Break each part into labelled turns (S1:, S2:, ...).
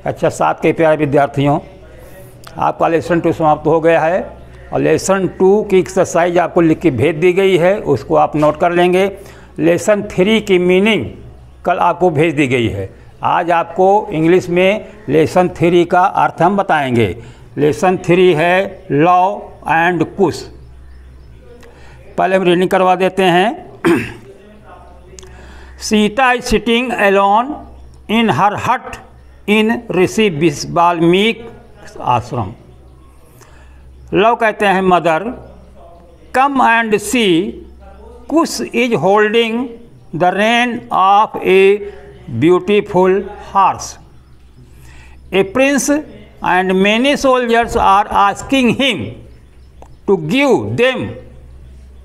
S1: अच्छा, 7 के प्यारे विद्यार्थियों, आपका लेसन 2 समाप्त हो गया है और लेसन 2 की एक्सरसाइज आपको लिख के भेज दी गई है, उसको आप नोट कर लेंगे। लेसन 3 की मीनिंग कल आपको भेज दी गई है। आज आपको इंग्लिश में लेसन 3 का अर्थ हम बताएंगे। लेसन 3 है लव एंड कुश। पहले हम रीडिंग करवा देते हैं। Sita is sitting alone in her hut in Rishi Valmiki ashram. Lav कहते हैं mother. Come and see Kush is holding the rein of a beautiful horse. A prince and many soldiers are asking him to give them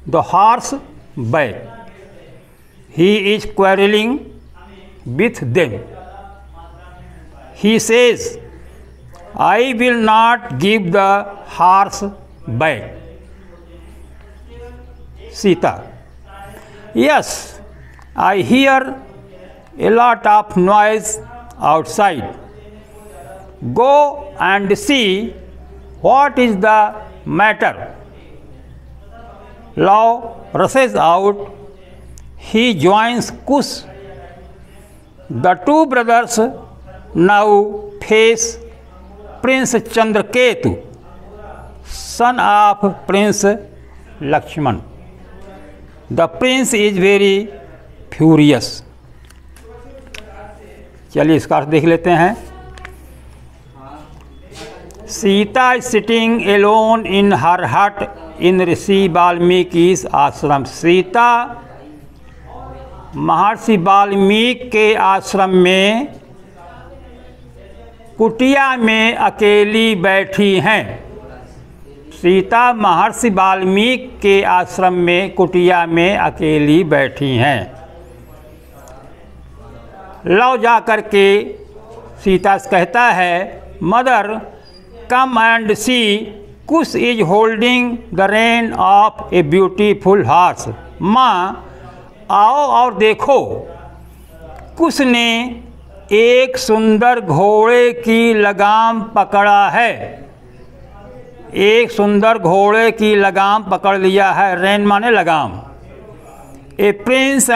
S1: the horse back. He is quarreling with them. He says, I will not give the horse back. Sita: Yes, I hear a lot of noise outside. Go and see what is the matter. Love rushes out. He joins Kush. The 2 brothers now face Prince Chandraketu, son of Prince Lakshman. The prince is very furious. चलिए इसका अर्थ देख लेते हैं। Sita is sitting alone in her hut in ऋषि वाल्मीकि आश्रम। सीता महर्षि वाल्मीकि के आश्रम में कुटिया में अकेली बैठी हैं। सीता महर्षि वाल्मीकि के आश्रम में कुटिया में अकेली बैठी हैं। लव जा कर के सीता से कहता है, mother come and see Kush is holding the rein of a beautiful horse. माँ आओ और देखो, कुश ने एक सुंदर घोड़े की लगाम पकड़ा है। एक सुंदर घोड़े की लगाम पकड़ लिया है। रेन माने लगाम। A prince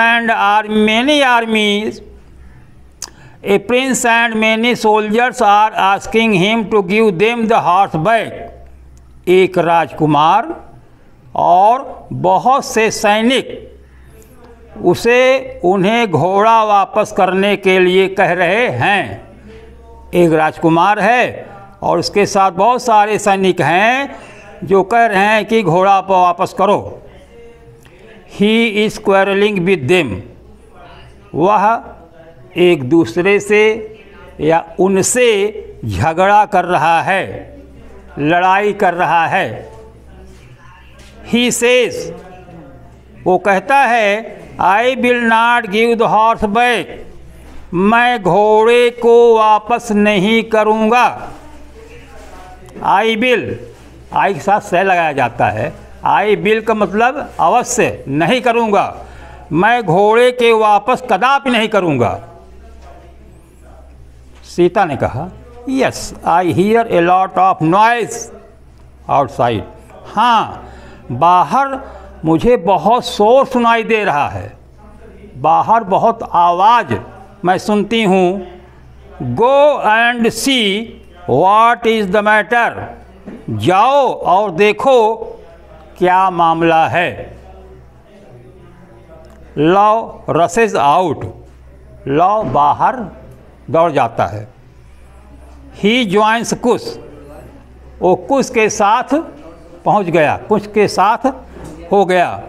S1: and many soldiers are asking him to give them the horse back. एक राजकुमार और बहुत से सैनिक उसे उन्हें घोड़ा वापस करने के लिए कह रहे हैं। एक राजकुमार है और उसके साथ बहुत सारे सैनिक हैं जो कह रहे हैं कि घोड़ा वापस करो। He is quarrelling with them. वह एक दूसरे से या उनसे झगड़ा कर रहा है, लड़ाई कर रहा है। ही सेज, वो कहता है, I will not give the horse back. मैं घोड़े को वापस नहीं करूँगा। आई विल, आई के साथ से लगाया जाता है। आई विल का मतलब अवश्य नहीं करूँगा। मैं घोड़े के वापस कदापि नहीं करूँगा। सीता ने कहा, yes I hear a lot of noise outside. हाँ, बाहर मुझे बहुत शोर सुनाई दे रहा है। बाहर बहुत आवाज़ मैं सुनती हूँ। Go and see what is the matter. जाओ और देखो क्या मामला है। Love रसेस out. लव बाहर दौड़ जाता है। ही ज्वाइंस कुश। वो कुश के साथ पहुँच गया, कुश के साथ हो गया।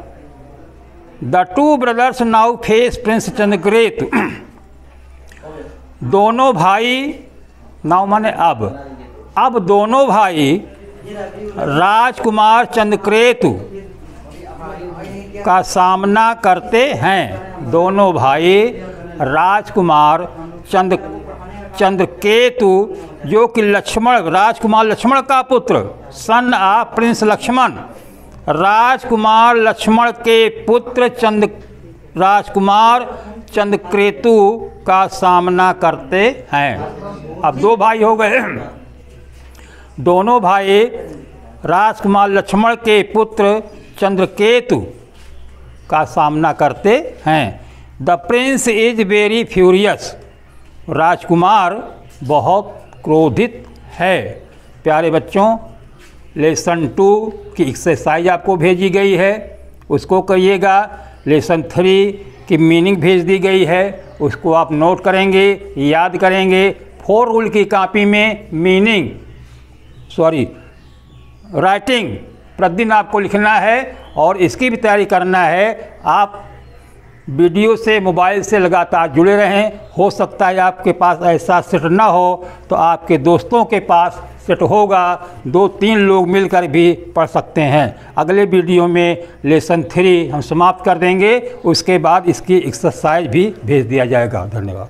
S1: The 2 brothers now face Prince Chandraketu. दोनों भाई, नाउ माने अब दोनों भाई राजकुमार चंद्रकेतु का सामना करते हैं। दोनों भाई राजकुमार चंद्रकेतु जो कि राजकुमार लक्ष्मण का पुत्र, सन ऑफ प्रिंस लक्ष्मण, राजकुमार लक्ष्मण के पुत्र राजकुमार चंद्रकेतु का सामना करते हैं। अब दो भाई हो गए। दोनों भाई राजकुमार लक्ष्मण के पुत्र चंद्रकेतु का सामना करते हैं। The prince is very furious. राजकुमार बहुत क्रोधित है। प्यारे बच्चों, लेसन 2 की एक्सरसाइज आपको भेजी गई है, उसको करिएगा। लेसन 3 की मीनिंग भेज दी गई है, उसको आप नोट करेंगे, याद करेंगे। 4 रूल की कॉपी में राइटिंग प्रतिदिन आपको लिखना है और इसकी भी तैयारी करना है। आप वीडियो से, मोबाइल से लगातार जुड़े रहें। हो सकता है आपके पास ऐसा सेट ना हो तो आपके दोस्तों के पास सेट होगा, 2-3 लोग मिलकर भी पढ़ सकते हैं। अगले वीडियो में लेसन 3 हम समाप्त कर देंगे, उसके बाद इसकी एक्सरसाइज भी भेज दिया जाएगा। धन्यवाद।